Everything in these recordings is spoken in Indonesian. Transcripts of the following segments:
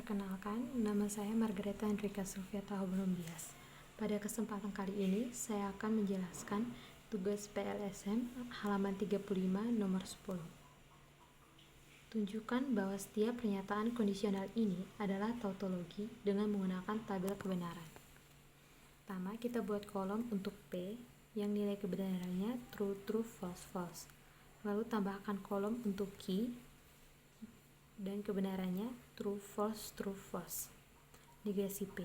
Perkenalkan, nama saya Margareta Enrika Sulfiata Hobulumbias. Pada kesempatan kali ini, saya akan menjelaskan tugas PLSM halaman 35 nomor 10. Tunjukkan bahwa setiap pernyataan kondisional ini adalah tautologi dengan menggunakan tabel kebenaran. Pertama, kita buat kolom untuk P yang nilai kebenarannya true, true, false, false. Lalu tambahkan kolom untuk Q dan kebenarannya true, false, true, false. Negasi P,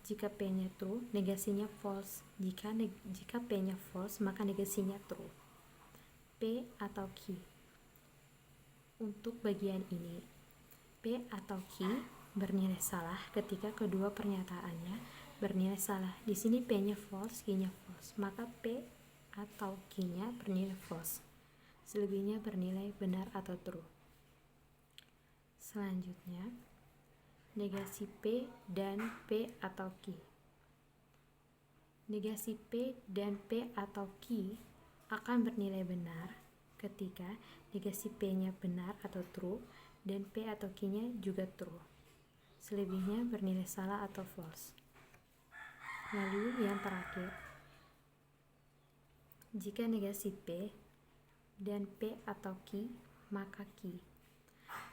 jika P-nya true, negasinya false. Jika P-nya false, maka negasinya true. P atau Q. Untuk bagian ini, P atau Q bernilai salah ketika kedua pernyataannya bernilai salah. Di sini P-nya false, Q-nya false, maka P atau Q-nya bernilai false. Selebihnya bernilai benar atau true. Selanjutnya, negasi P dan P atau Q. Negasi P dan P atau Q akan bernilai benar ketika negasi P-nya benar atau true dan P atau Q-nya juga true. Selebihnya bernilai salah atau false. Lalu yang terakhir, jika negasi P dan P atau Q, maka Q.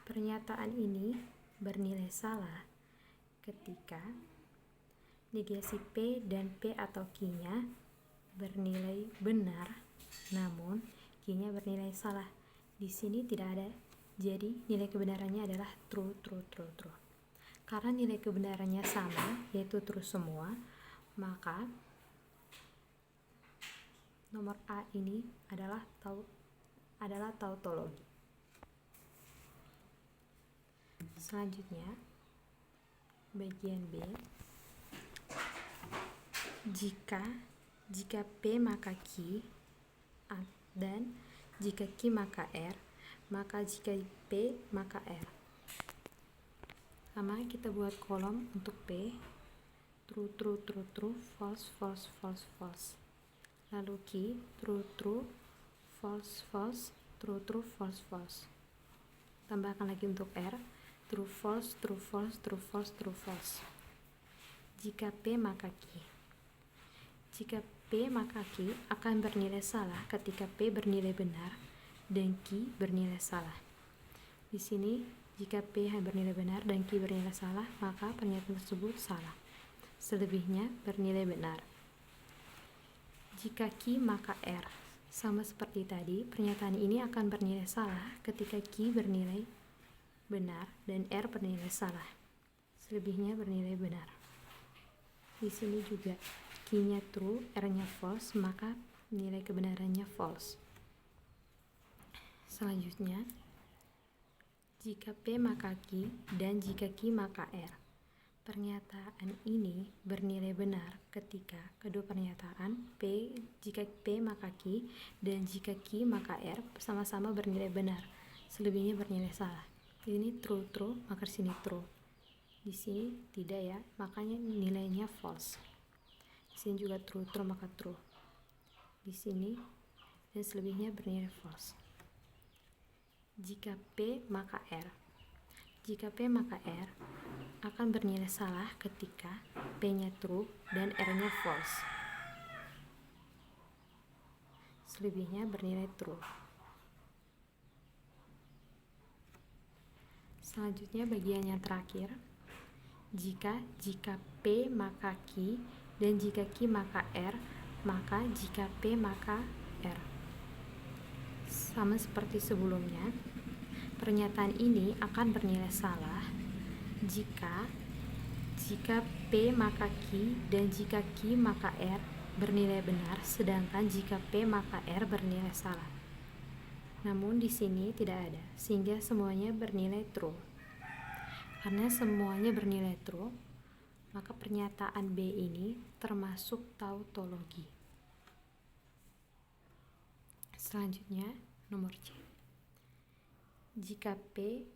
Pernyataan ini bernilai salah ketika negasi P dan P atau Q-nya bernilai benar, namun Q-nya bernilai salah. Di sini tidak ada, jadi nilai kebenarannya adalah true, true, true, true. Karena nilai kebenarannya sama, yaitu true semua, maka nomor A ini adalah tautologi. Selanjutnya, bagian B. Jika P maka Q dan jika Q maka R, maka jika P maka R. Pertama, kita buat kolom untuk P, true, true, true, true, false, false, false, false. Lalu Q, true, true, false, false, true, true, false, false. Tambahkan lagi untuk R, true, false, true, false, true, false, true, false. Jika P maka Q. Jika P maka Q akan bernilai salah ketika P bernilai benar dan Q bernilai salah. Di sini, jika P bernilai benar dan Q bernilai salah, maka pernyataan tersebut salah. Selebihnya bernilai benar. Jika Q maka R, sama seperti tadi, pernyataan ini akan bernilai salah ketika Q bernilai benar dan R bernilai salah. Selebihnya bernilai benar. Di sini juga Q-nya true, R-nya false, maka nilai kebenarannya false. Selanjutnya, jika P maka Q dan jika Q maka R, pernyataan ini bernilai benar ketika kedua pernyataan jika P maka Q dan jika Q maka R sama-sama bernilai benar. Selebihnya bernilai salah. Ini true, true, maka di sini true. Di sini tidak ya, makanya nilainya false. Di sini juga true, true, maka true. Di sini dan selebihnya bernilai false. Jika P maka R. Jika P maka R akan bernilai salah ketika P-nya true dan R-nya false. Selebihnya bernilai true. Selanjutnya bagian yang terakhir, jika P maka Q dan jika Q maka R, maka jika P maka R. Sama seperti sebelumnya, pernyataan ini akan bernilai salah jika P maka Q dan jika Q maka R bernilai benar, sedangkan jika P maka R bernilai salah. Namun di sini tidak ada, sehingga semuanya bernilai true. Karena semuanya bernilai true, maka pernyataan B ini termasuk tautologi. Selanjutnya, nomor C. Jika P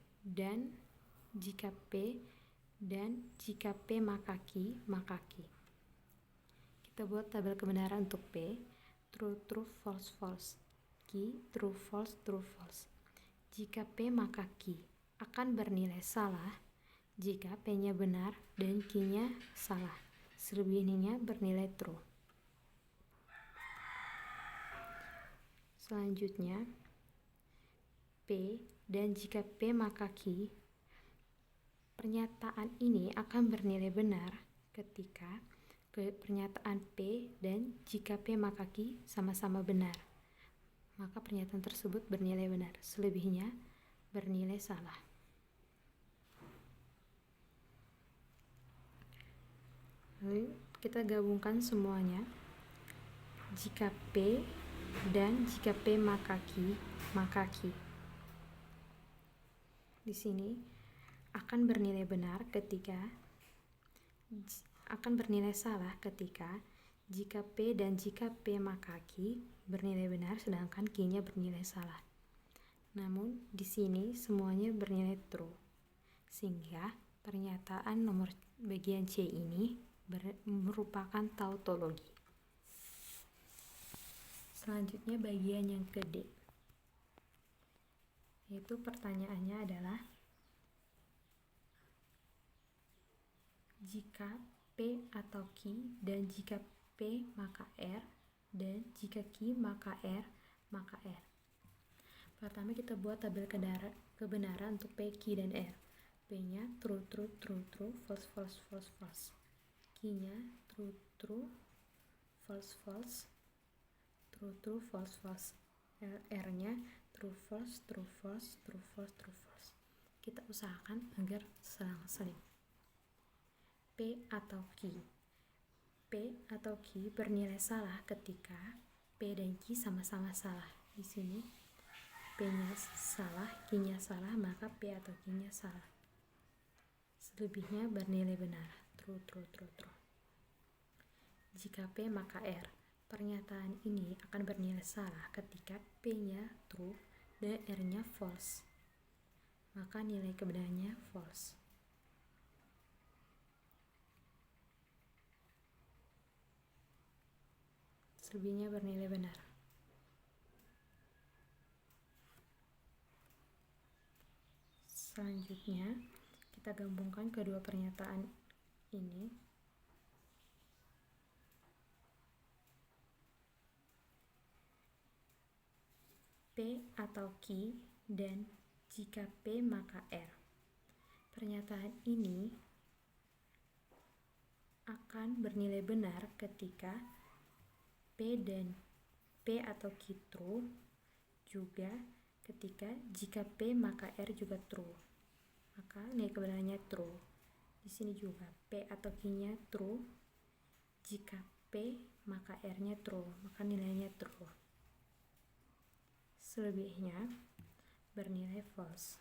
maka Q, maka Q. Kita buat tabel kebenaran untuk P, true, true, false, false. Q, true, false, true, false. Jika P maka Q akan bernilai salah jika P-nya benar dan Q-nya salah. Selebihnya bernilai true. Selanjutnya, P dan jika P maka Q. Pernyataan ini akan bernilai benar ketika pernyataan P dan jika P maka Q sama-sama benar. Maka pernyataan tersebut bernilai benar. Selebihnya bernilai salah. Lalu kita gabungkan semuanya. Jika P dan jika P maka Q, maka Q. Di sini akan bernilai benar akan bernilai salah ketika jika P dan jika P maka Q bernilai benar sedangkan Q-nya bernilai salah. Namun di sini semuanya bernilai true. Sehingga pernyataan nomor bagian C ini merupakan tautologi. Selanjutnya bagian yang ke D. Yaitu pertanyaannya adalah jika P atau Q dan jika P maka R dan jika Q maka R maka R. Pertama kita buat tabel kebenaran untuk P, Q, dan R. P-nya true, true, true, true, false, false, false, false. Q-nya true, true, false, false, true, true, false, false. R-nya true, false, true, false, true, false, true, false. Kita usahakan agar selang-seling. P atau Q. P atau Q bernilai salah ketika P dan Q sama-sama salah. Di sini P-nya salah, Q-nya salah, maka P atau Q-nya salah. Selebihnya bernilai benar. True, true, true, true. Jika P maka R. Pernyataan ini akan bernilai salah ketika P-nya true dan R-nya false. Maka nilai kebenarannya false. Selebihnya bernilai benar. Selanjutnya, kita gabungkan kedua pernyataan ini. P atau Q dan jika P maka R. Pernyataan ini akan bernilai benar ketika P dan P atau Q true, juga ketika jika P maka R juga true. Maka nilai kebenarannya true. Di sini juga P atau Q-nya true. Jika P maka R-nya true, maka nilainya true. Selebihnya bernilai false.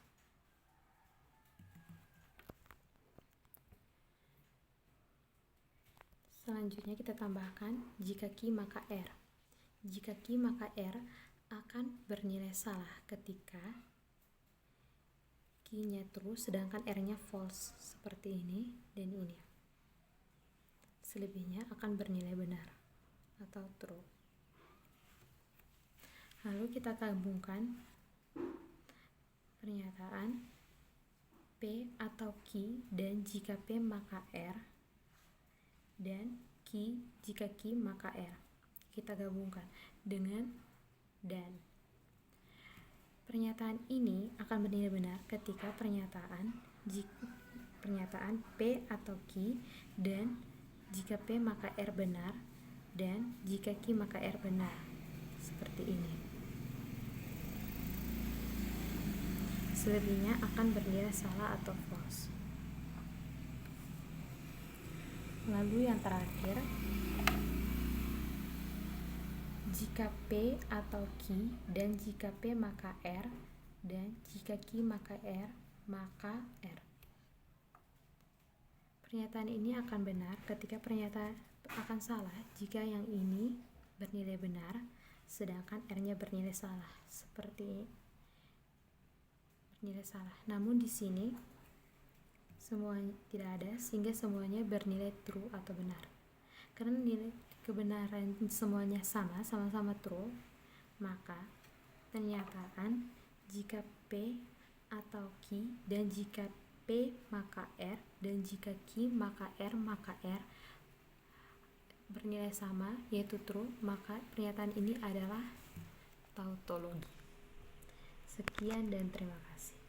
Selanjutnya kita tambahkan jika Q maka R. Jika Q maka R akan bernilai salah ketika Q-nya true sedangkan R-nya false, seperti ini dan ini. Selebihnya akan bernilai benar atau true. Lalu kita gabungkan pernyataan P atau Q dan jika P maka R dan Q jika Q maka R. Kita gabungkan dengan dan. Pernyataan ini akan bernilai benar ketika pernyataan P atau Q dan jika P maka R benar dan jika Q maka R benar. Seperti ini. Selebihnya akan bernilai salah atau false. Lalu yang terakhir, jika P atau Q dan jika P maka R dan jika Q maka R maka R. Pernyataan ini akan benar ketika pernyataan akan salah jika yang ini bernilai benar sedangkan R-nya bernilai salah. Seperti bernilai salah. Namun di sini semuanya tidak ada sehingga semuanya bernilai true atau benar. Karena nilai kebenaran semuanya sama-sama true, maka pernyataan jika P atau Q dan jika P maka R, dan jika Q maka R bernilai sama, yaitu true, maka pernyataan ini adalah tautologi. Sekian dan terima kasih.